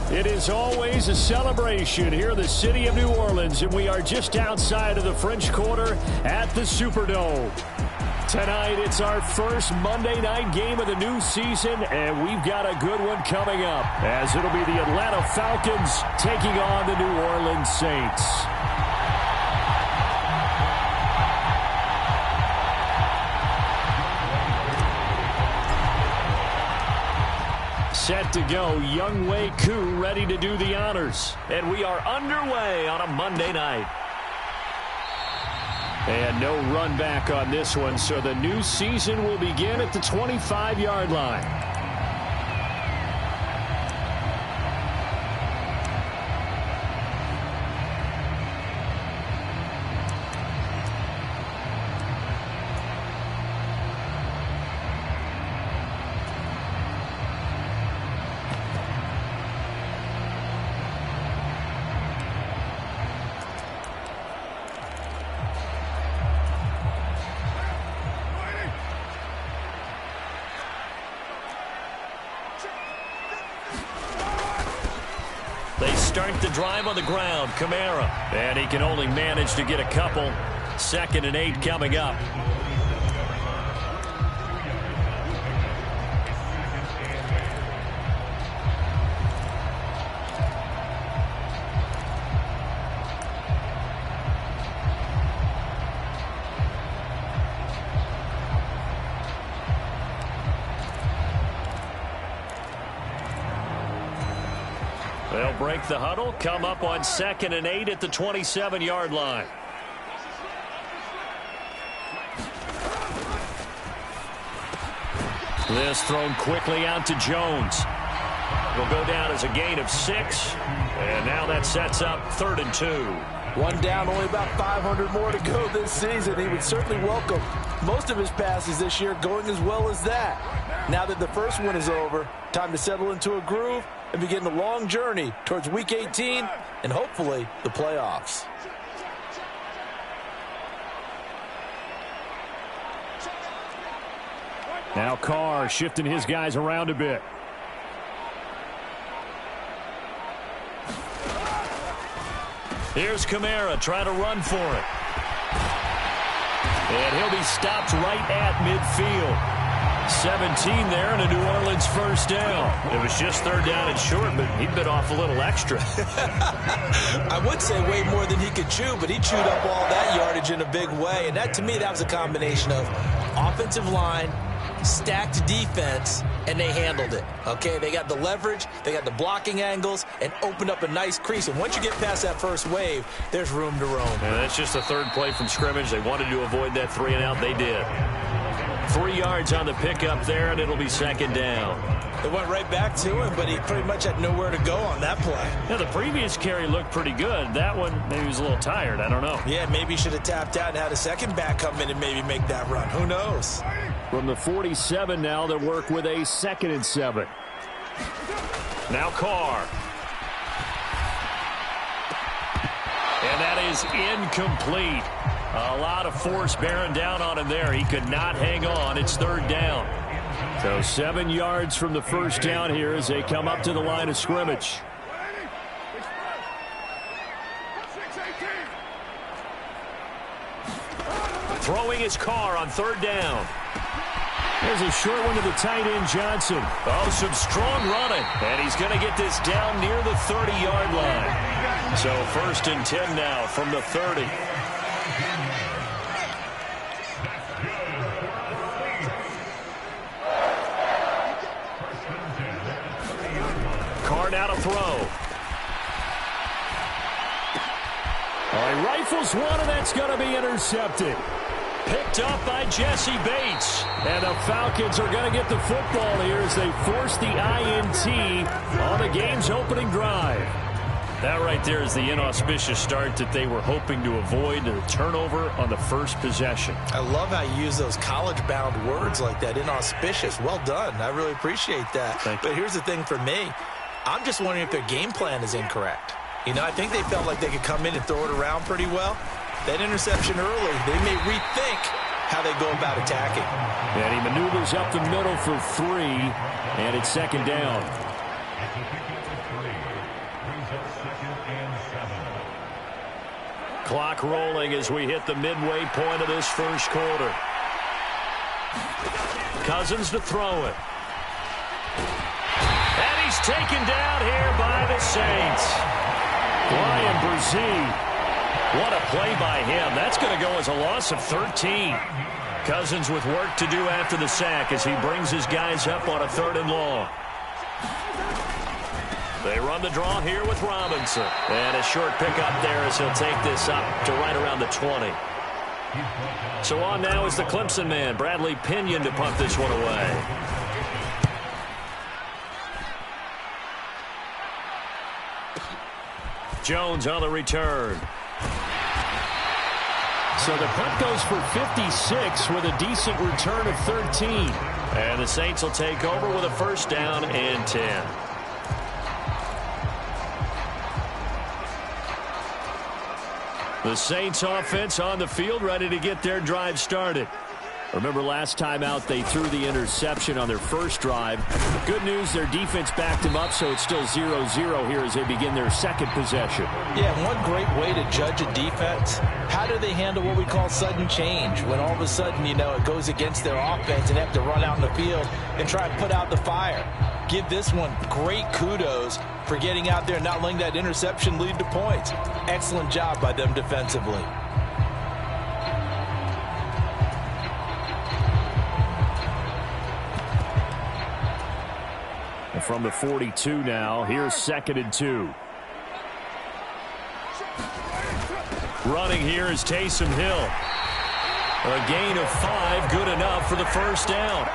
It is always a celebration here in the city of New Orleans, and we are just outside of the French Quarter at the Superdome. Tonight, it's our first Monday night game of the new season, and we've got a good one coming up, as it'll be the Atlanta Falcons taking on the New Orleans Saints. Set to go, Younghoe Koo ready to do the honors. And we are underway on a Monday night. And no run back on this one, so the new season will begin at the 25-yard line. They start the drive on the ground. Kamara. And he can only manage to get a couple. 2nd and 8 coming up. They'll break the huddle, come up on 2nd and 8 at the 27-yard line. This thrown quickly out to Jones. Will go down as a gain of 6. And now that sets up 3rd and 2. One down, only about 500 more to go this season. He would certainly welcome most of his passes this year going as well as that. Now that the first one is over, time to settle into a groove and begin the long journey towards Week 18 and hopefully the playoffs. Now Carr shifting his guys around a bit. Here's Kamara trying to run for it. And he'll be stopped right at midfield. 17 there and a New Orleans first down. It was just 3rd down and short, but he bit off a little extra. I would say way more than he could chew, but he chewed up all that yardage in a big way. And that, to me, that was a combination of offensive line, stacked defense, and they handled it. Okay, they got the leverage, they got the blocking angles, and opened up a nice crease. And once you get past that first wave, there's room to roam. And that's just the 3rd play from scrimmage. They wanted to avoid that 3 and out. They did. 3 yards on the pickup there, and it'll be 2nd down. They went right back to him, but he pretty much had nowhere to go on that play. Yeah, the previous carry looked pretty good. That one, maybe he was a little tired. I don't know. Yeah, maybe he should have tapped out and had a second back come in and maybe make that run. Who knows? From the 47 now, they'll work with a 2nd and 7. Now Carr. And that is incomplete. A lot of force bearing down on him there. He could not hang on. It's 3rd down. So 7 yards from the first down here as they come up to the line of scrimmage. Throwing his Carr on 3rd down. There's a short one to the tight end, Johnson. Oh, some strong running. And he's going to get this down near the 30-yard line. So 1st and 10 now from the 30. Carr now to throw. He rifles one, and that's going to be intercepted. Picked up by Jesse Bates. And the Falcons are going to get the football here as they force the INT on the game's opening drive. That right there is the inauspicious start that they were hoping to avoid, the turnover on the first possession. I love how you use those college-bound words like that, inauspicious. Well done. I really appreciate that. But here's the thing for me. I'm just wondering if their game plan is incorrect. You know, I think they felt like they could come in and throw it around pretty well. That interception early, they may rethink how they go about attacking. And he maneuvers up the middle for 3, and it's 2nd down. Clock rolling as we hit the midway point of this first quarter. Cousins to throw it. And he's taken down here by the Saints. Ryan Brzee. What a play by him. That's going to go as a loss of 13. Cousins with work to do after the sack as he brings his guys up on a 3rd and long. They run the draw here with Robinson. And a short pickup there as he'll take this up to right around the 20. So on now is the Clemson man, Bradley Pinion, to punt this one away. Jones on the return. So the punt goes for 56 with a decent return of 13. And the Saints will take over with a 1st down and 10. The Saints offense on the field, ready to get their drive started. Remember last time out they threw the interception on their first drive. Good news, their defense backed them up, so it's still 0-0 here as they begin their 2nd possession. Yeah, one great way to judge a defense, how do they handle what we call sudden change? When all of a sudden, you know, it goes against their offense and they have to run out in the field and try and put out the fire. Give this one great kudos for getting out there and not letting that interception lead to points. Excellent job by them defensively. From the 42 now, here's 2nd and 2. Running here is Taysom Hill. A gain of 5, good enough for the 1st down.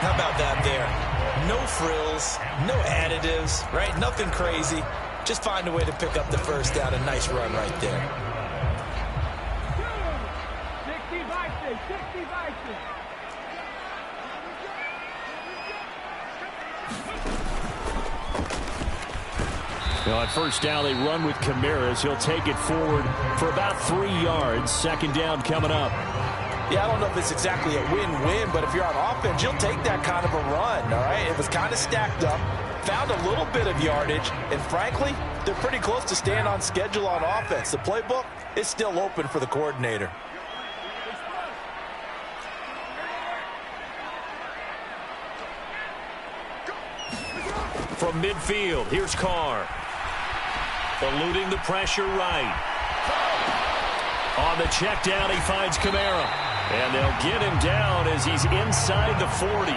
How about that there? No frills, no additives, right? Nothing crazy. Just find a way to pick up the 1st down. A nice run right there. 60-60. Now on 1st down, they run with Kamara. He'll take it forward for about 3 yards. 2nd down coming up. Yeah, I don't know if it's exactly a win-win, but if you're on offense, you'll take that kind of a run, all right? It was kind of stacked up, found a little bit of yardage, and frankly, they're pretty close to staying on schedule on offense. The playbook is still open for the coordinator. From midfield, here's Carr. Eluding the pressure right. On the check down, he finds Kamara. And they'll get him down as he's inside the 40.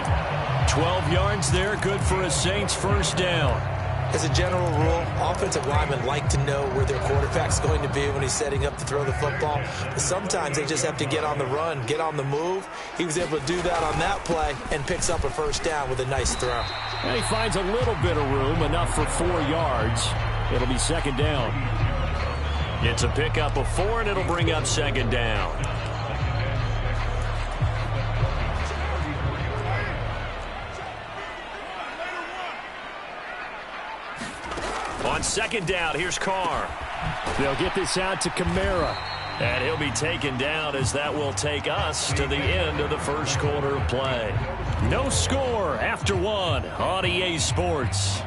12 yards there, good for a Saints 1st down. As a general rule, offensive linemen like to know where their quarterback's going to be when he's setting up to throw the football. But sometimes they just have to get on the run, get on the move. He was able to do that on that play and picks up a 1st down with a nice throw. And he finds a little bit of room, enough for 4 yards. It'll be 2nd down. It's a pickup of 4, and it'll bring up 2nd down. On 2nd down, here's Carr. They'll get this out to Kamara. And he'll be taken down as that will take us to the end of the 1st quarter of play. No score after 1 on EA Sports.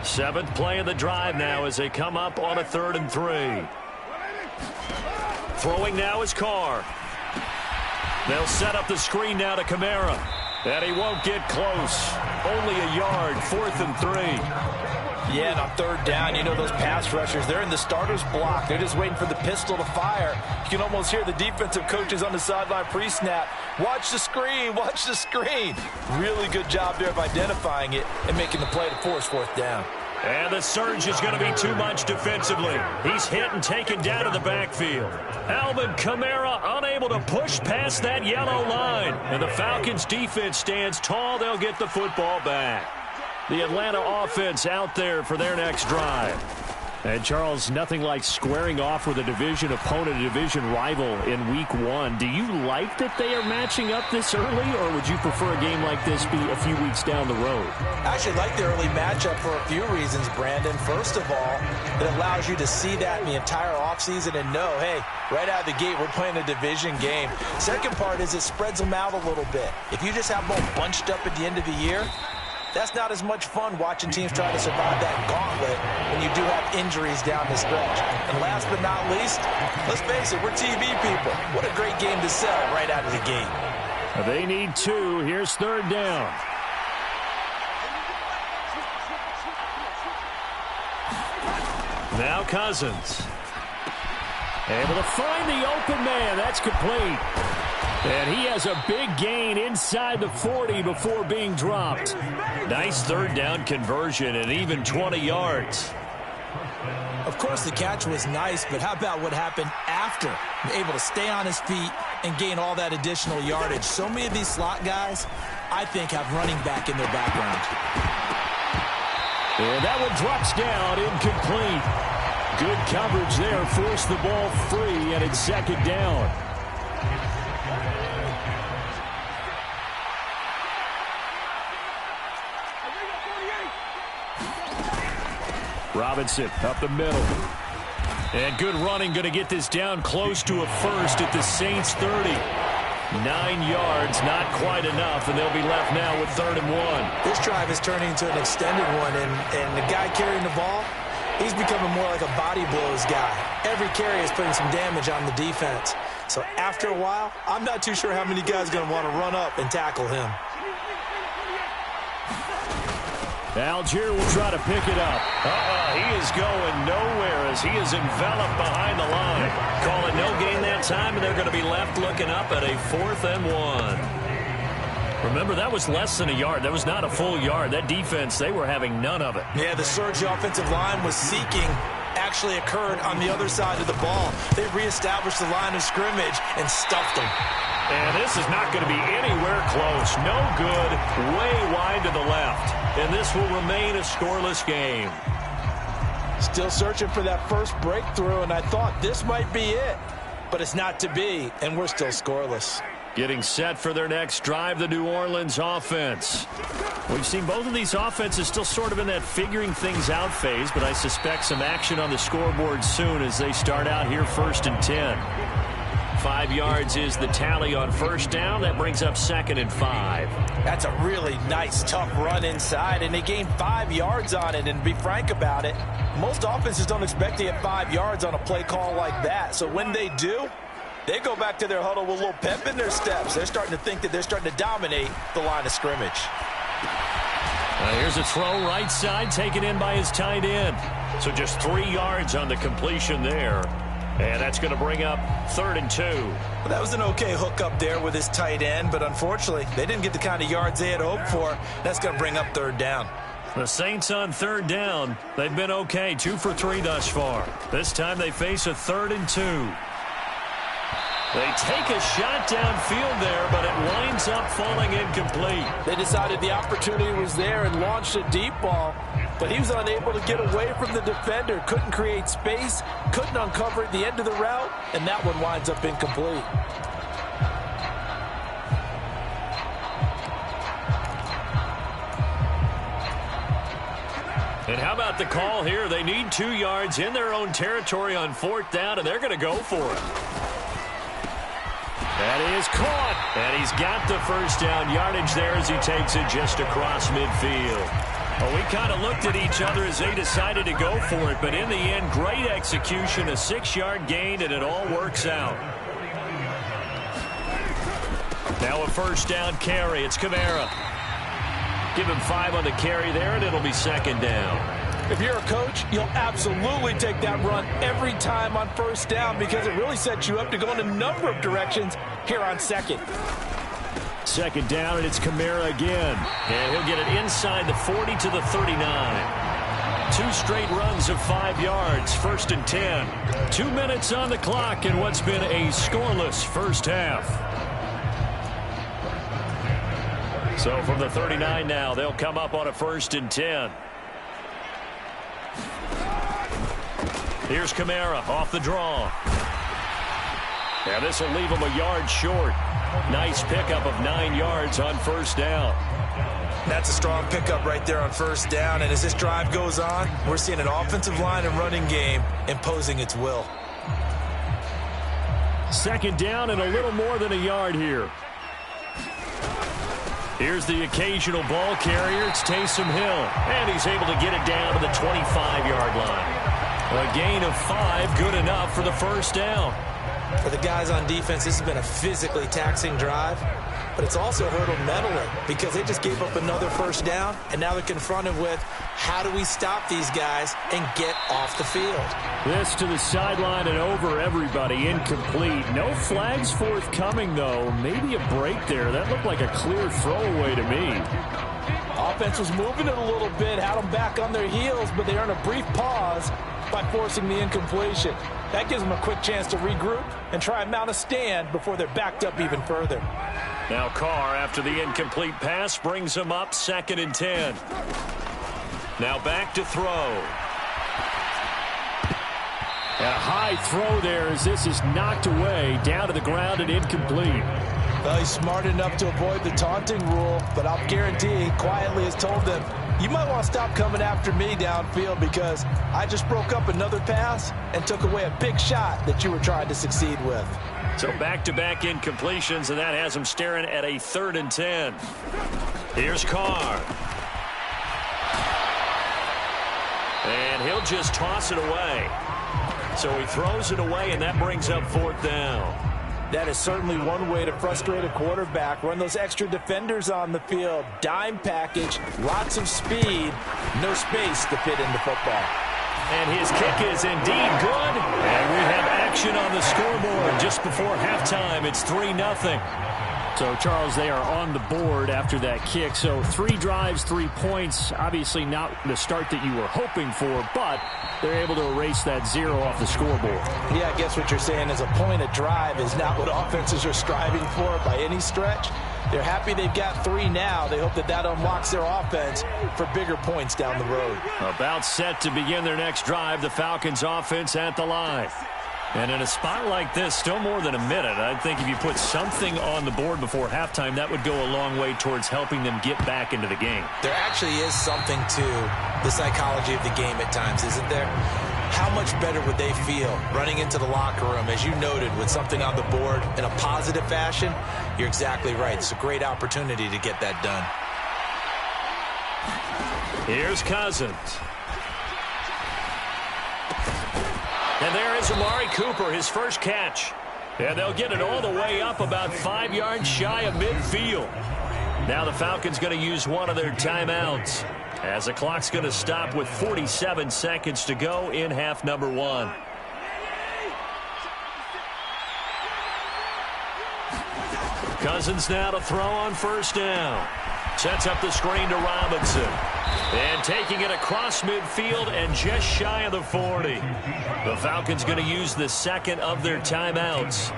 Seventh play of the drive now as they come up on a 3rd and 3. Throwing now is Carr. They'll set up the screen now to Kamara. And he won't get close. Only a yard, 4th and 3. Yeah, and on 3rd down, you know those pass rushers, they're in the starter's block. They're just waiting for the pistol to fire. You can almost hear the defensive coaches on the sideline pre-snap. Watch the screen, watch the screen. Really good job there of identifying it and making the play to force 4th down. And the surge is going to be too much defensively. He's hit and taken down to the backfield. Alvin Kamara unable to push past that yellow line. And the Falcons defense stands tall. They'll get the football back. The Atlanta offense out there for their next drive. And, Charles, nothing like squaring off with a division opponent, a division rival in Week 1. Do you like that they are matching up this early, or would you prefer a game like this be a few weeks down the road? I actually like the early matchup for a few reasons, Brandon. First of all, it allows you to see that in the entire offseason and know, hey, right out of the gate, we're playing a division game. Second part is it spreads them out a little bit. If you just have them all bunched up at the end of the year, that's not as much fun watching teams try to survive that gauntlet when you do have injuries down the stretch. And last but not least, let's face it, we're TV people. What a great game to sell right out of the gate. They need 2. Here's third down. Now Cousins. Able to find the open man. That's complete. And he has a big gain inside the 40 before being dropped. Nice third down conversion and even 20 yards. Of course, the catch was nice, but how about what happened after? Able to stay on his feet and gain all that additional yardage. So many of these slot guys, I think, have running back in their background. And that one drops down, incomplete. Good coverage there, forced the ball free, and it's second down. Robinson up the middle. And good running, going to get this down close to a first at the Saints 30. 9 yards, not quite enough, and they'll be left now with 3rd and 1. This drive is turning into an extended one, and the guy carrying the ball, he's becoming more like a body blows guy. Every carry is putting some damage on the defense. So after a while, I'm not too sure how many guys are going to want to run up and tackle him. Algier will try to pick it up. He is going nowhere as he is enveloped behind the line. Calling no gain that time, and they're going to be left looking up at a 4th and 1. Remember, that was less than a yard. That was not a full yard. That defense, they were having none of it. Yeah, the surge the offensive line was seeking actually occurred on the other side of the ball. They reestablished the line of scrimmage and stuffed them. And this is not going to be anywhere close. No good, way wide to the left. And this will remain a scoreless game. Still searching for that first breakthrough, and I thought this might be it. But it's not to be, and we're still scoreless. Getting set for their next drive, the New Orleans offense. We've seen both of these offenses still sort of in that figuring things out phase, but I suspect some action on the scoreboard soon as they start out here 1st and 10. 5 yards is the tally on first down. That brings up 2nd and 5. That's a really nice, tough run inside, and they gained 5 yards on it. And to be frank about it, most offenses don't expect to get 5 yards on a play call like that. So when they do, they go back to their huddle with a little pep in their steps. They're starting to think that they're starting to dominate the line of scrimmage. Here's a throw right side taken in by his tight end. So just 3 yards on the completion there. And that's going to bring up 3rd and 2. Well, that was an okay hook up there with his tight end, but unfortunately, they didn't get the kind of yards they had hoped for. That's going to bring up 3rd down. The Saints on 3rd down. They've been okay, 2 for 3 thus far. This time they face a 3rd and 2. They take a shot downfield there, but it winds up falling incomplete. They decided the opportunity was there and launched a deep ball, but he was unable to get away from the defender, couldn't create space, couldn't uncover at the end of the route, and that one winds up incomplete. And how about the call here? They need 2 yards in their own territory on 4th down, and they're going to go for it. That is caught, and he's got the first down yardage there as he takes it just across midfield. Well, we kind of looked at each other as they decided to go for it, but in the end, great execution, a 6-yard gain, and it all works out. Now a first down carry. It's Kamara. Give him 5 on the carry there, and it'll be 2nd down. If you're a coach, you'll absolutely take that run every time on first down because it really sets you up to go in a number of directions here on 2nd. 2nd down, and it's Kamara again. And he'll get it inside the 40 to the 39. 2 straight runs of 5 yards, 1st and 10. 2 minutes on the clock in what's been a scoreless first half. So from the 39 now, they'll come up on a 1st and 10. Here's Kamara off the draw. Now this will leave him a yard short. Nice pickup of 9 yards on first down. That's a strong pickup right there on first down. And as this drive goes on, we're seeing an offensive line and running game imposing its will. Second down and a little more than a yard here. Here's the occasional ball carrier. It's Taysom Hill. And he's able to get it down to the 25-yard line. A gain of 5, good enough for the first down. For the guys on defense, this has been a physically taxing drive, but it's also hurt them mentally because they just gave up another first down, and now they're confronted with how do we stop these guys and get off the field. This to the sideline and over everybody, incomplete. No flags forthcoming, though. Maybe a break there. That looked like a clear throwaway to me. Offense was moving it a little bit, had them back on their heels, but they earned a brief pause by forcing the incompletion. That gives them a quick chance to regroup and try and mount a stand before they're backed up even further. Now Carr, after the incomplete pass, brings him up 2nd and 10. Now back to throw. A high throw there as this is knocked away, down to the ground and incomplete. Well, he's smart enough to avoid the taunting rule, but I'll guarantee he quietly has told them, you might want to stop coming after me downfield because I just broke up another pass and took away a big shot that you were trying to succeed with. So back-to-back incompletions, and that has him staring at a 3rd and 10. Here's Carr. And he'll just toss it away. So he throws it away, and that brings up 4th down. That is certainly one way to frustrate a quarterback. Run those extra defenders on the field. Dime package, lots of speed, no space to fit into football. And his kick is indeed good. And we have action on the scoreboard just before halftime. It's 3-0. So, Charles, they are on the board after that kick. So 3 drives, 3 points. Obviously not the start that you were hoping for, but they're able to erase that 0 off the scoreboard. Yeah, I guess what you're saying is a point a drive is not what offenses are striving for by any stretch. They're happy they've got 3 now. They hope that that unlocks their offense for bigger points down the road. About set to begin their next drive, the Falcons offense at the line. And in a spot like this, still more than a minute, I think if you put something on the board before halftime, that would go a long way towards helping them get back into the game. There actually is something to the psychology of the game at times, isn't there? How much better would they feel running into the locker room, as you noted, with something on the board in a positive fashion? You're exactly right. It's a great opportunity to get that done. Here's Cousins. And there is Amari Cooper, his first catch. And they'll get it all the way up about 5 yards shy of midfield. Now the Falcons going to use one of their timeouts, as the clock's going to stop with 47 seconds to go in half number 1. Cousins now to throw on first down. Sets up the screen to Robinson. And taking it across midfield and just shy of the 40. The Falcons going to use the second of their timeouts.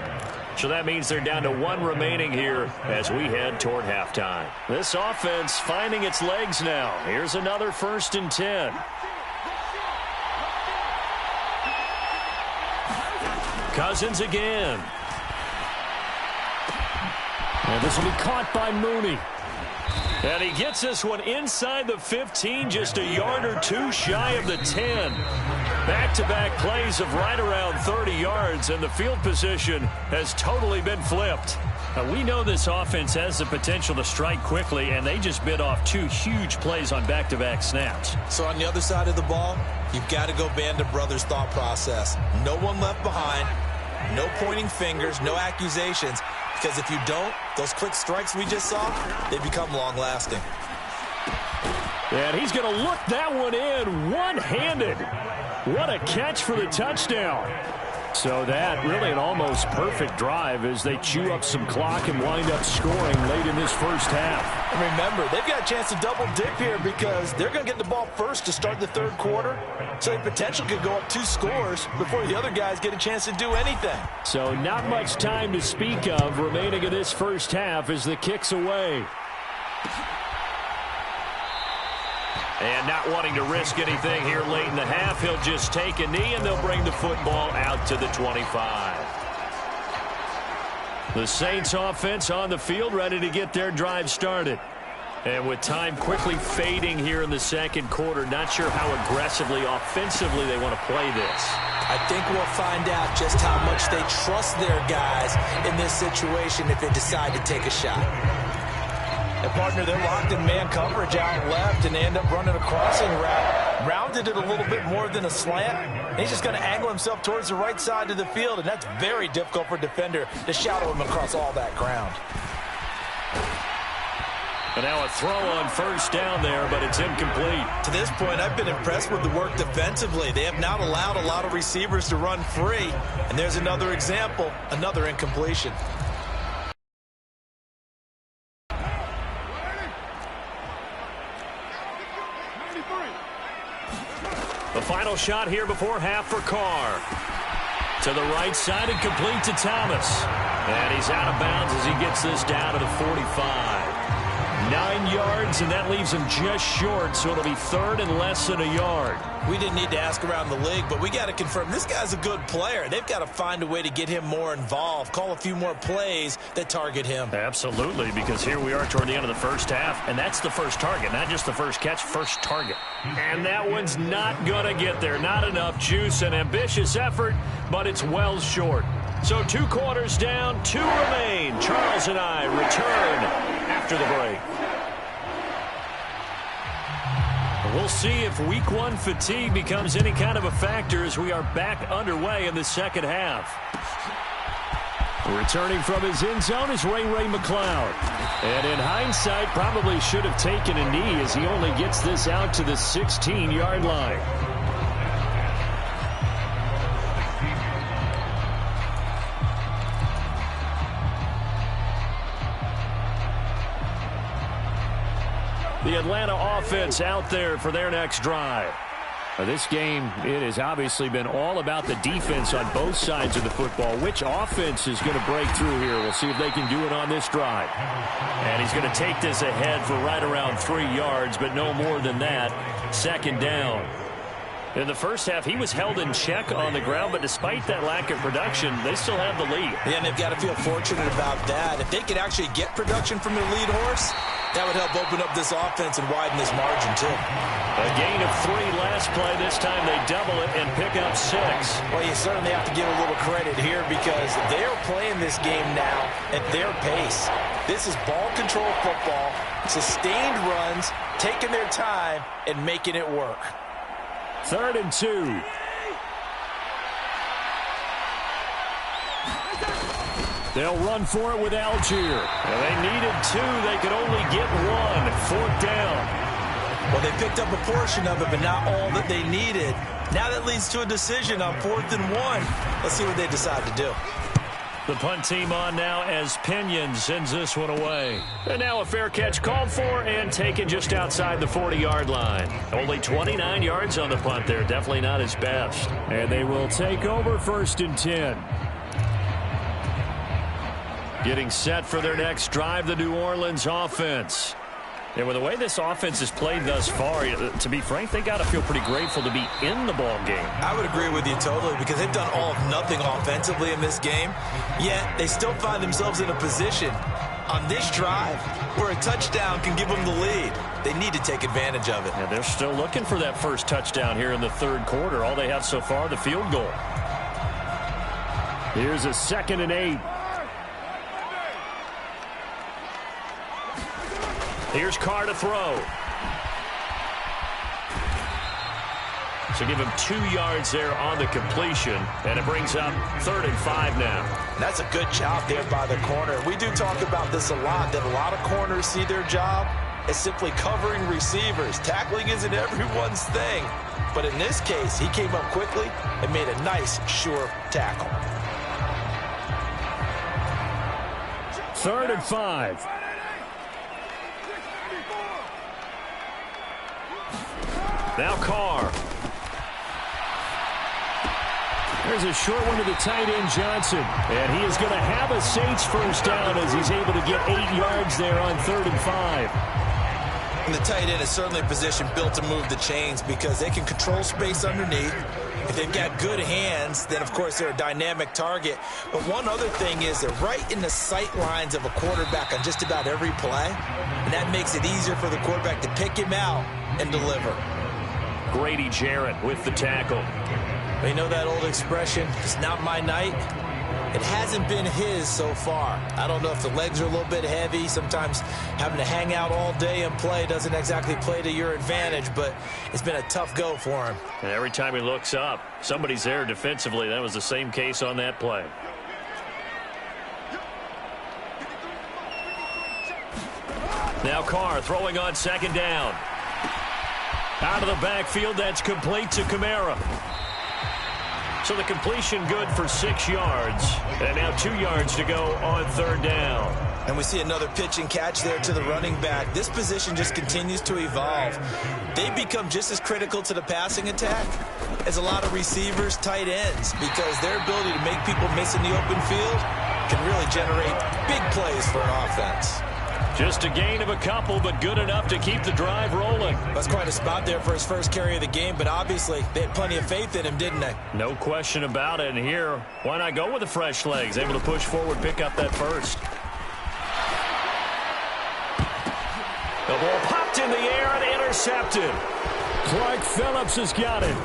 So that means they're down to 1 remaining here as we head toward halftime. This offense finding its legs now. Here's another 1st and 10. Cousins again. And this will be caught by Mooney. And he gets this one inside the 15, just a yard or 2 shy of the 10. Back-to-back plays of right around 30 yards, and the field position has totally been flipped. Now, we know this offense has the potential to strike quickly, and they just bit off 2 huge plays on back-to-back snaps. So on the other side of the ball, you've got to go Band of Brothers thought process. No one left behind, no pointing fingers, no accusations. Because if you don't, those quick strikes we just saw, they become long-lasting. And he's going to look that one in one-handed. What a catch for the touchdown. So that really an almost perfect drive as they chew up some clock and wind up scoring late in this first half. And remember, they've got a chance to double dip here because they're going to get the ball first to start the 3rd quarter. So the potential could go up 2 scores before the other guys get a chance to do anything. So not much time to speak of remaining in this first half as the kick's away. And not wanting to risk anything here late in the half, he'll just take a knee, and they'll bring the football out to the 25. The Saints offense on the field, ready to get their drive started. And with time quickly fading here in the second quarter, not sure how aggressively, offensively they want to play this. I think we'll find out just how much they trust their guys in this situation if they decide to take a shot. And partner, they're locked in man coverage out left, and they end up running a crossing route. Rounded it a little bit more than a slant. And he's just going to angle himself towards the right side of the field, and that's very difficult for a defender to shadow him across all that ground. And now a throw on first down there, but it's incomplete. To this point, I've been impressed with the work defensively. They have not allowed a lot of receivers to run free. And there's another example, another incompletion. The final shot here before half for Carr. To the right side and complete to Thomas. And he's out of bounds as he gets this down to the 45. 9 yards, and that leaves him just short, so it'll be third and less than a yard. We didn't need to ask around the league, but we got to confirm this guy's a good player. They've got to find a way to get him more involved, call a few more plays that target him. Absolutely, because here we are toward the end of the first half, and that's the first target, not just the first catch, first target. And that one's not going to get there. Not enough juice, an ambitious effort, but it's well short. So 2 quarters down, 2 remain. Charles and I return after the break. We'll see if week 1 fatigue becomes any kind of a factor as we are back underway in the second half. Returning from his end zone is Ray McCloud. And in hindsight, probably should have taken a knee as he only gets this out to the 16-yard line. The Atlanta offense out there for their next drive. This game, it has obviously been all about the defense on both sides of the football. Which offense is going to break through here? We'll see if they can do it on this drive. And he's going to take this ahead for right around 3 yards, but no more than that. Second down. In the first half, he was held in check on the ground, but despite that lack of production, they still have the lead. Yeah, and they've got to feel fortunate about that. If they could actually get production from their lead horse, that would help open up this offense and widen this margin, too. A gain of 3 last play. This time they double it and pick up 6. Well, you certainly have to give a little credit here because they're playing this game now at their pace. This is ball control football, sustained runs, taking their time, and making it work. 3rd and 2. They'll run for it with Algier. Well, they needed 2. They could only get 1. 4th down. Well, they picked up a portion of it, but not all that they needed. Now that leads to a decision on 4th and 1. Let's see what they decide to do. The punt team on now as Pinion sends this one away. And now a fair catch called for and taken just outside the 40-yard line. Only 29 yards on the punt there. Definitely not his best. And they will take over 1st and 10. Getting set for their next drive, the New Orleans offense. And with the way this offense has played thus far, to be frank, they got to feel pretty grateful to be in the ball game. I would agree with you totally because they've done all of nothing offensively in this game, yet they still find themselves in a position on this drive where a touchdown can give them the lead. They need to take advantage of it. And they're still looking for that first touchdown here in the 3rd quarter. All they have so far, the field goal. Here's a 2nd and 8. Here's Carr to throw. So give him 2 yards there on the completion, and it brings up 3rd and 5 now. That's a good job there by the corner. We do talk about this a lot, that a lot of corners see their job as simply covering receivers. Tackling isn't everyone's thing. But in this case, he came up quickly and made a nice, sure tackle. 3rd and 5. Now Carr. There's a short one to the tight end, Johnson. And he is going to have a Saints first down as he's able to get 8 yards there on 3rd and 5. And the tight end is certainly a position built to move the chains because they can control space underneath. If they've got good hands, then, of course, they're a dynamic target. But one other thing is they're right in the sight lines of a quarterback on just about every play. And that makes it easier for the quarterback to pick him out and deliver. Grady Jarrett with the tackle. But you know that old expression, it's not my night? It hasn't been his so far. I don't know if the legs are a little bit heavy. Sometimes having to hang out all day and play doesn't exactly play to your advantage, but it's been a tough go for him. And every time he looks up, somebody's there defensively. That was the same case on that play. Now Carr throwing on second down. Out of the backfield, that's complete to Kamara. So the completion good for 6 yards. And now 2 yards to go on third down. And we see another pitch and catch there to the running back. This position just continues to evolve. They become just as critical to the passing attack as a lot of receivers, tight ends, because their ability to make people miss in the open field can really generate big plays for an offense. Just a gain of a couple, but good enough to keep the drive rolling. That's quite a spot there for his first carry of the game, but obviously they had plenty of faith in him, didn't they? No question about it. And here, why not go with the fresh legs? Able to push forward, pick up that first. The ball popped in the air and intercepted. Clark Phillips has got it.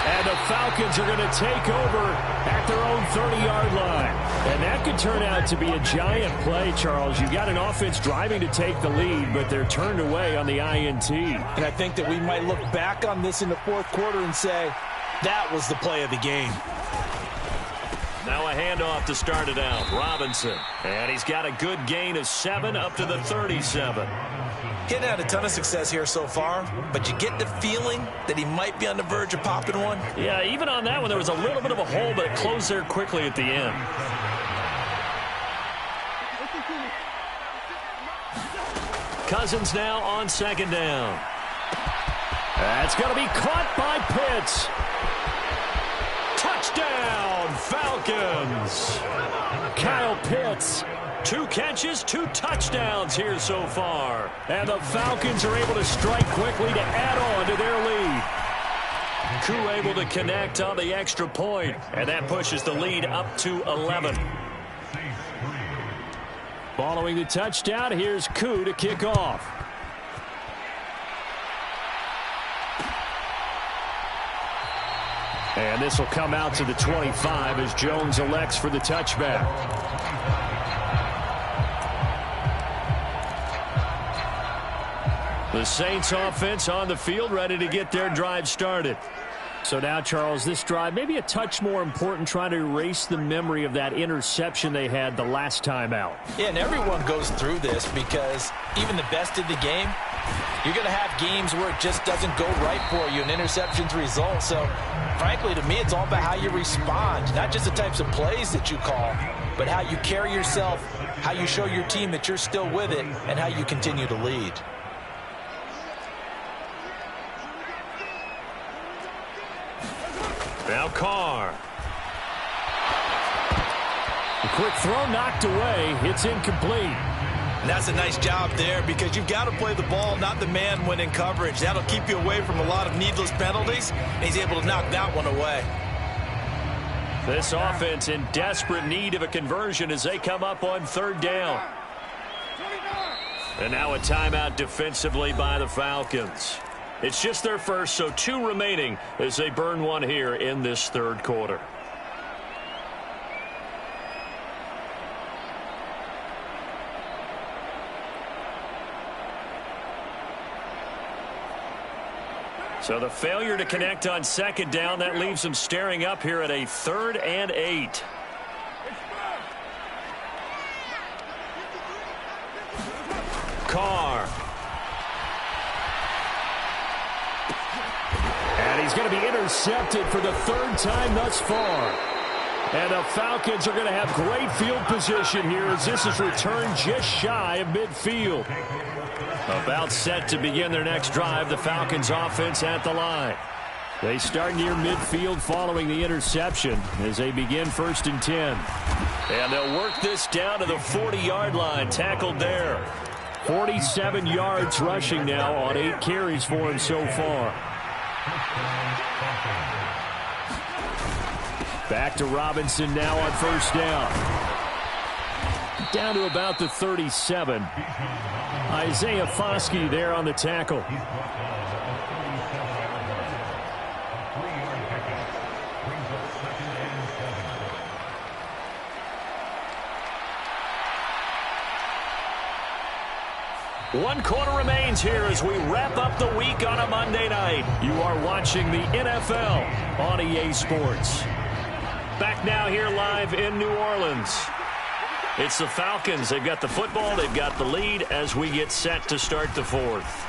And the Falcons are going to take over at their own 30-yard line. And that could turn out to be a giant play, Charles. You've got an offense driving to take the lead, but they're turned away on the INT. And I think that we might look back on this in the fourth quarter and say, that was the play of the game. Now a handoff to start it out. Robinson. And he's got a good gain of 7 up to the 37. Getting had a ton of success here so far, but you get the feeling that he might be on the verge of popping one. Yeah, even on that one, there was a little bit of a hole, but it closed there quickly at the end. Cousins now on second down. That's going to be caught by Pitts. Touchdown, Falcons. Kyle Pitts. 2 catches, 2 touchdowns here so far. And the Falcons are able to strike quickly to add on to their lead. Koo able to connect on the extra point, and that pushes the lead up to 11. Following the touchdown, here's Koo to kick off. And this will come out to the 25 as Jones elects for the touchback. The Saints offense on the field, ready to get their drive started. So now, Charles, this drive maybe a touch more important, trying to erase the memory of that interception they had the last time out. Yeah, and everyone goes through this because even the best in the game, you're going to have games where it just doesn't go right for you, and interceptions result. So, frankly, to me, it's all about how you respond, not just the types of plays that you call, but how you carry yourself, how you show your team that you're still with it, and how you continue to lead. Now Carr. A quick throw knocked away. It's incomplete. And that's a nice job there because you've got to play the ball, not the man when in coverage. That'll keep you away from a lot of needless penalties, and he's able to knock that one away. This offense in desperate need of a conversion as they come up on third down. And now a timeout defensively by the Falcons. It's just their first, so 2 remaining as they burn one here in this third quarter. So the failure to connect on second down, that leaves them staring up here at a 3rd and 8. Carr. And he's going to be intercepted for the 3rd time thus far. And the Falcons are going to have great field position here as this is returned just shy of midfield. About set to begin their next drive, the Falcons offense at the line. They start near midfield following the interception as they begin 1st and 10. And they'll work this down to the 40-yard line, tackled there. 47 yards rushing now on 8 carries for him so far. Back to Robinson now on first down. Down to about the 37. Isaiah Foskey there on the tackle. One quarter remains here as we wrap up the week on a Monday night. You are watching the NFL on EA Sports. Back now here live in New Orleans. It's the Falcons. They've got the football. They've got the lead as we get set to start the fourth.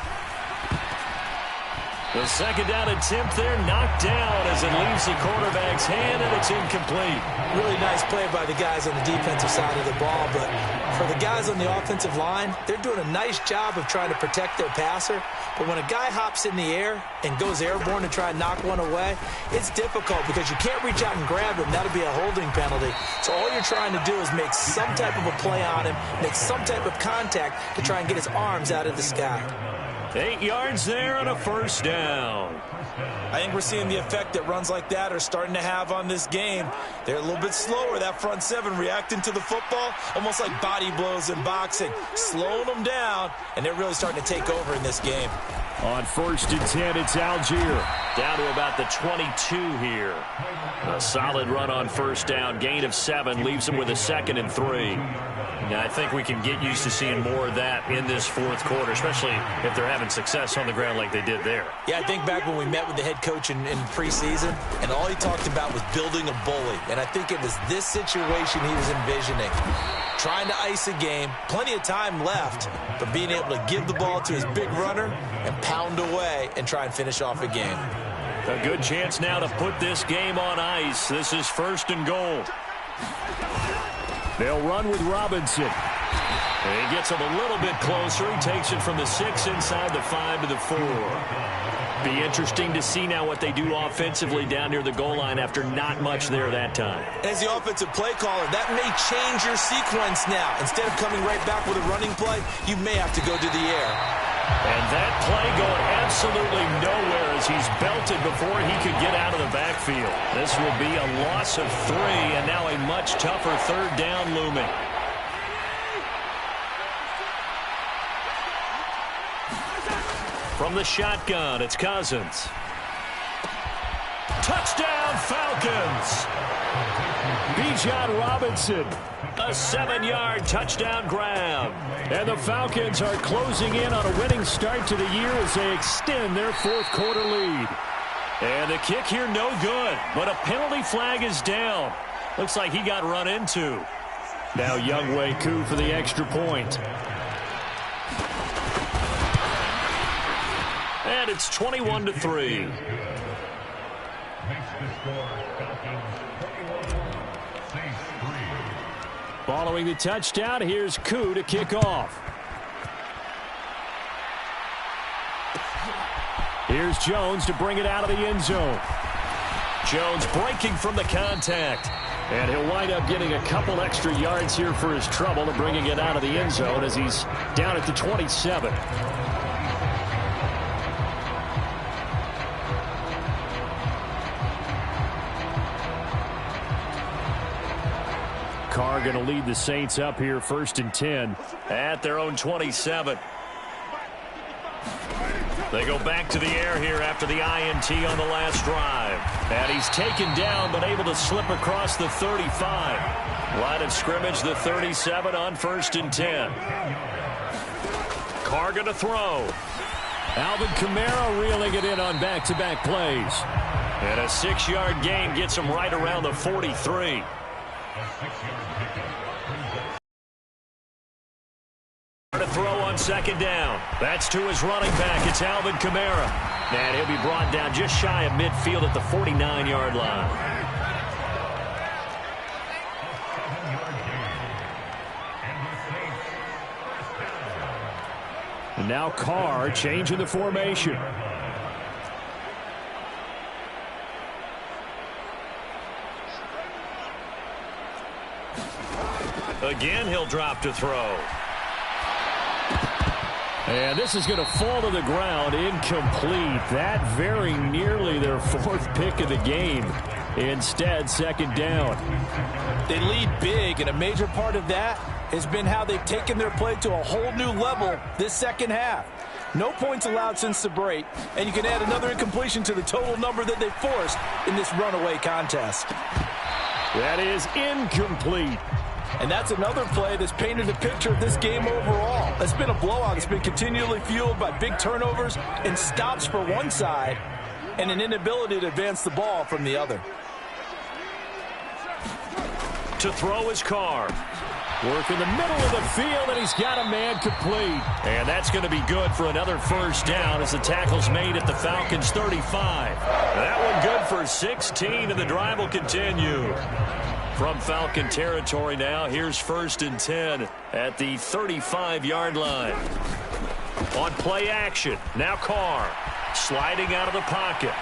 The second down attempt there knocked down as it leaves the quarterback's hand, and it's incomplete. Really nice play by the guys on the defensive side of the ball, but for the guys on the offensive line, they're doing a nice job of trying to protect their passer. But when a guy hops in the air and goes airborne to try and knock one away, it's difficult because you can't reach out and grab him. That'll be a holding penalty. So all you're trying to do is make some type of a play on him, make some type of contact to try and get his arms out of the sky. 8 yards there on a first down. I think we're seeing the effect that runs like that are starting to have on this game. They're a little bit slower, that front seven, reacting to the football, almost like body blows in boxing, slowing them down, and they're really starting to take over in this game. On first and 10, it's Algier. Down to about the 22 here. A solid run on first down. Gain of 7 leaves them with a 2nd and 3. Now, I think we can get used to seeing more of that in this fourth quarter, especially if they're having success on the ground like they did there. Yeah, I think back when we met with the head coach in preseason, and all he talked about was building a bully. And I think it was this situation he was envisioning. Trying to ice a game, plenty of time left, but being able to give the ball to his big runner and pound away and try and finish off a game. A good chance now to put this game on ice. This is first and goal. They'll run with Robinson. And he gets him a little bit closer. He takes it from the 6 inside the 5 to the 4. Be interesting to see now what they do offensively down near the goal line after not much there that time. As the offensive play caller, that may change your sequence now. Instead of coming right back with a running play, you may have to go to the air. And that play going absolutely nowhere as he's belted before he could get out of the backfield. This will be a loss of 3, and now a much tougher third down looming. From the shotgun, it's Cousins. Touchdown, Falcons! Bijan Robinson, a 7-yard touchdown grab. And the Falcons are closing in on a winning start to the year as they extend their fourth quarter lead. And the kick here no good, but a penalty flag is down. Looks like he got run into. Now Younghoe Koo for the extra point. And it's 21-3. Following the touchdown, here's Koo to kick off. Here's Jones to bring it out of the end zone. Jones breaking from the contact. And he'll wind up getting a couple extra yards here for his trouble and bringing it out of the end zone as he's down at the 27. Carr going to lead the Saints up here first and 10 at their own 27. They go back to the air here after the INT on the last drive. And he's taken down but able to slip across the 35. Line of scrimmage, the 37 on first and 10. Carr going to throw. Alvin Kamara reeling it in on back-to-back plays. And a 6-yard gain gets him right around the 43. To throw on second down. That's to his running back. It's Alvin Kamara. And he'll be brought down just shy of midfield at the 49-yard line. And now Carr changing the formation. Again, he'll drop to throw. And this is going to fall to the ground, incomplete. That very nearly their fourth pick of the game. Instead, second down. They lead big, and a major part of that has been how they've taken their play to a whole new level this second half. No points allowed since the break, and you can add another incompletion to the total number that they forced in this runaway contest. That is incomplete. And that's another play that's painted the picture of this game overall. It's been a blowout. It's been continually fueled by big turnovers and stops for one side and an inability to advance the ball from the other. To throw his Carr. Work in the middle of the field, and he's got a man complete. And that's going to be good for another first down as the tackle's made at the Falcons' 35. That one good for 16, and the drive will continue. From Falcon territory now, here's 1st and 10 at the 35-yard line. On play action, now Carr sliding out of the pocket.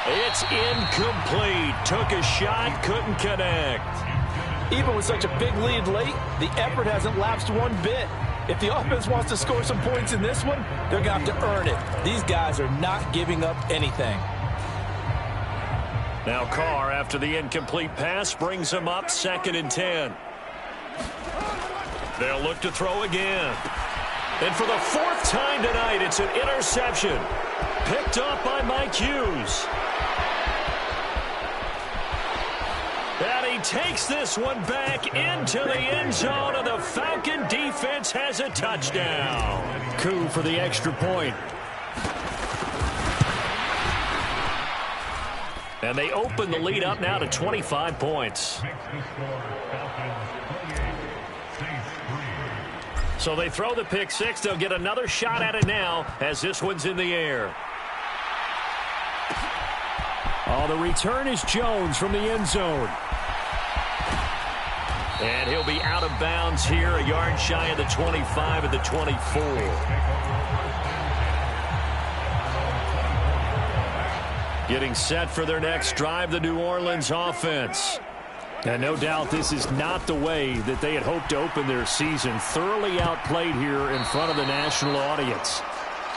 It's incomplete. Took a shot, couldn't connect. Even with such a big lead late, the effort hasn't lapsed one bit. If the offense wants to score some points in this one, they're going to have to earn it. These guys are not giving up anything. Now Carr, after the incomplete pass, brings him up 2nd and 10. They'll look to throw again. And for the 4th time tonight, it's an interception. Picked up by Mike Hughes. And he takes this one back into the end zone, and the Falcon defense has a touchdown. Coup for the extra point. And they open the lead up now to 25 points. So they throw the pick six. They'll get another shot at it now as this one's in the air. Oh, the return is Jones from the end zone. And he'll be out of bounds here, a yard shy of the 25 at the 24. Getting set for their next drive, the New Orleans offense. And no doubt this is not the way that they had hoped to open their season. Thoroughly outplayed here in front of the national audience.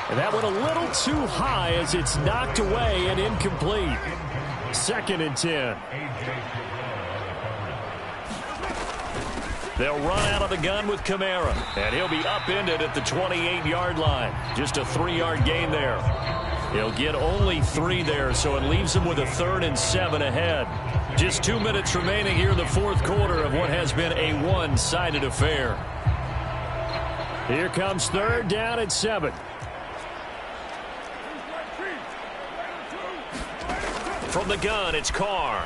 And that went a little too high as it's knocked away and incomplete. 2nd and 10. They'll run out of the gun with Kamara. And he'll be upended at the 28-yard line. Just a 3-yard gain there. He'll get only 3 there, so it leaves him with a 3rd and 7 ahead. Just 2 minutes remaining here in the 4th quarter of what has been a one-sided affair. Here comes 3rd down and 7. From the gun, it's Carr.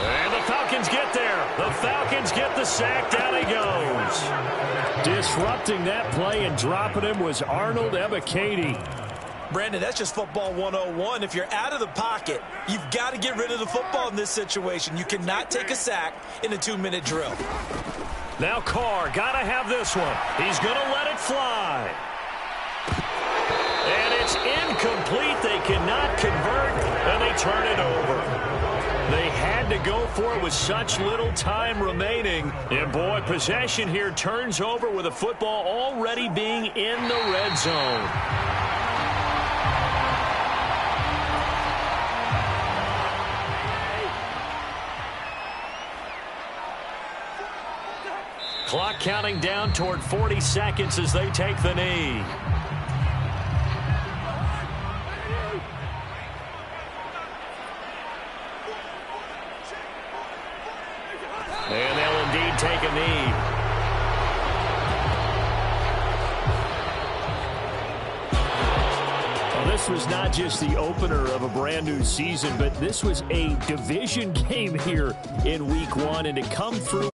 And the Falcons get there. The Falcons get the sack. Down he goes. Disrupting that play and dropping him was Arnold Ebiketie. Brandon, that's just football 101. If you're out of the pocket, you've got to get rid of the football in this situation. You cannot take a sack in a 2-minute drill. Now Carr, got to have this one. He's going to let it fly. And it's incomplete. They cannot convert, and they turn it over. They had to go for it with such little time remaining. And, boy, possession here turns over with the football already being in the red zone. Clock counting down toward 40 seconds as they take the knee. And they'll indeed take a knee. Well, this was not just the opener of a brand new season, but this was a division game here in week 1, and to come through